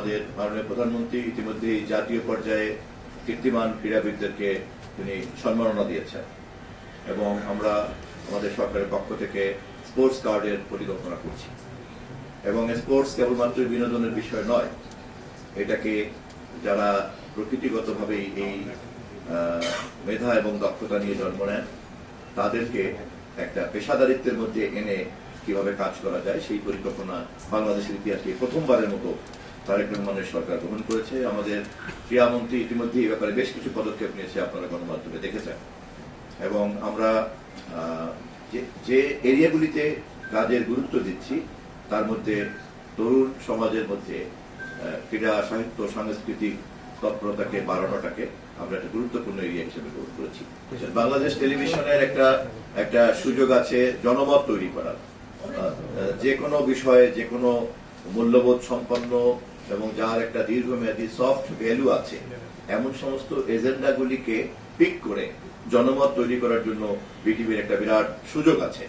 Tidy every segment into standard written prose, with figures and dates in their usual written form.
আমাদের মাননীয় প্রধানমন্ত্রী ইতিমধ্যে জাতীয় পর্যায়ে কীর্তিমান ক্রীড়াবিদদেরকে তিনি সম্মাননা দিয়েছেন এবং আমরা আমাদের সরকারের পক্ষ থেকে স্পোর্টস কার্ডের পরিকল্পনা করছি এবং স্পোর্টস কেবলমাত্র বিনোদনের বিষয় নয়, এটাকে যারা প্রকৃতিগতভাবেই এই মেধা এবং দক্ষতা নিয়ে জন্ম নেন তাদেরকে একটা পেশাদারিত্বের মধ্যে এনে কিভাবে কাজ করা যায় সেই পরিকল্পনা বাংলাদেশের ইতিহাসে প্রথমবারের মতো তারেক রহমানের সরকার গ্রহণ করেছে। আমাদের ক্রীড়ামন্ত্রী ইতিমধ্যে এই ব্যাপারে বেশ কিছু পদক্ষেপ নিয়েছে, আপনারা গণমাধ্যমে দেখেছেন। এবং আমরা যে এরিয়াগুলিতে কাজের গুরুত্ব দিচ্ছি তার মধ্যে তরুণ সমাজের মধ্যে ক্রীড়া সাহিত্য সাংস্কৃতিক তৎপরতাকে বাড়ানোটাকে আমরা একটা গুরুত্বপূর্ণ এরিয়া হিসেবে গ্রহণ করেছি। বাংলাদেশ টেলিভিশনের একটা সুযোগ আছে জনমত তৈরি করার, যে কোনো বিষয়ে যে কোনো মূল্যবোধ সম্পন্ন এবং যার একটা দীর্ঘমেয়াদী সফট ভ্যালু আছে এমন সমস্ত এজেন্ডাগুলিকে পিক করে জনমত তৈরি করার জন্য বিটিভির একটা বিরাট সুযোগ আছে।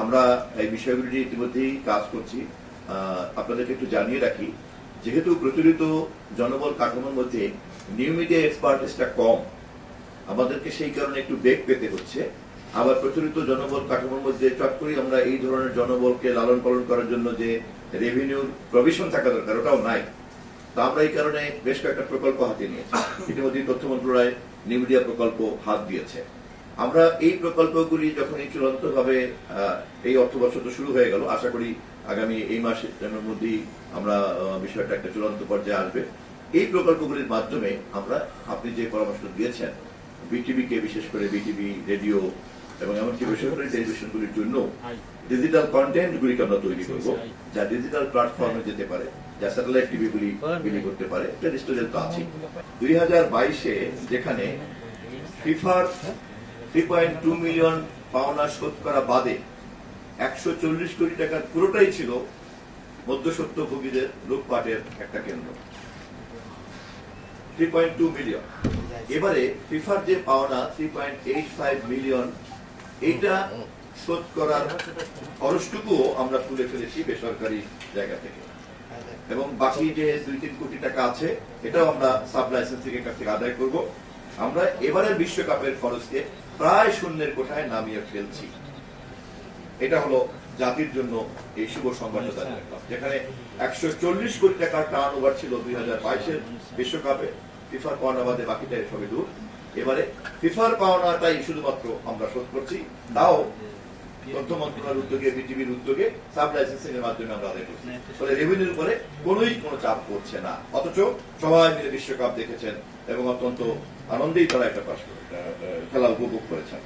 আমরা এই বিষয়গুলি ইতিমধ্যেই কাজ করছি। আপনাদেরকে একটু জানিয়ে রাখি, যেহেতু প্রচলিত জনবল কাঠামোর মধ্যে নিউ মিডিয়া এক্সপার্টিসটা কম, আমাদেরকে সেই কারণে একটু বেগ পেতে হচ্ছে। আবার প্রচলিত জনবল কাঠামোর মধ্যে চট করে আমরা এই ধরনের জনবলকে লালন পালন করার জন্য যে রেভিনিউর প্রভিশন থাকা দরকার ওটাও নাই। তো আমরা এই কারণে বেশ কয়েকটা প্রকল্প হাতে নিয়েছি। ইতিমধ্যে তথ্য মন্ত্রণালয় নিউ মিডিয়া প্রকল্প হাত দিয়েছে। আমরা এই প্রকল্পগুলি যখন চূড়ান্তভাবে এই অর্থবর্ষ তো শুরু হয়ে গেল, আশা করি আগামী এই মাসের মধ্যেই আমরা বিষয়টা একটা চূড়ান্ত পর্যায়ে আসবে। এই প্রকল্পগুলির মাধ্যমে আমরা আপনি যে পরামর্শ দিয়েছেন বিটিভিকে, বিশেষ করে বিটিভি রেডিও এবং এমনকি বেসরকারি টেলিভিশনগুলির জন্য ডিজিটাল কন্টেন্ট গুলিকে আমরা তৈরি করবো, যা ডিজিটাল প্ল্যাটফর্মে যেতে পারে, যা স্যাটেলাইট টিভি গুলি বিলি করতে পারে। টেলিস্টোরিয়াল তো আছে। 2022-এ যেখানে ফিফার 3.2 মিলিয়ন পাওনা শোধ করা বাদে 140 কোটি টাকার পুরোটাই ছিল মধ্যস্বত্বভোগীদের লুটপাটের একটা কেন্দ্র। 3.2 মিলিয়ন। এবারে ফিফার যে পাওনা 3.85 মিলিয়ন, এইটা শোধ করার খরচটুকুও আমরা তুলে ফেলেছি বেসরকারি জায়গা থেকে এবং বাকি যে 2-3 কোটি টাকা আছে এটাও আমরা সাব লাইসেন্সিং কাছ থেকে আদায় করব। আমরা এবারের বিশ্বকাপের খরচকে প্রায় শূন্যের কোঠায় নামিয়ে ফেলছি। এটা হলো জাতির জন্য এই শুভ সংবাদটা, যেখানে 140 কোটি টাকার টার্ন ওভার ছিল 2022-এর বিশ্বকাপে। ফিফার পাওনা বাদে বাকিটা সবই দূর। এবারে ফিফার পাওনাটাই শুধুমাত্র আমরা শোধ করছি, তাও তথ্য মন্ত্রণালয়ের উদ্যোগে, বিটিভির উদ্যোগে সাব লাইসেন্সিং এর মাধ্যমে আমরা আদায় করছি। ফলে রেভিনিউর উপরে কোনো চাপ পড়ছে না, অথচ সবাই মিলে বিশ্বকাপ দেখেছেন এবং অত্যন্ত আনন্দেই তারা একটা খেলা উপভোগ করেছেন।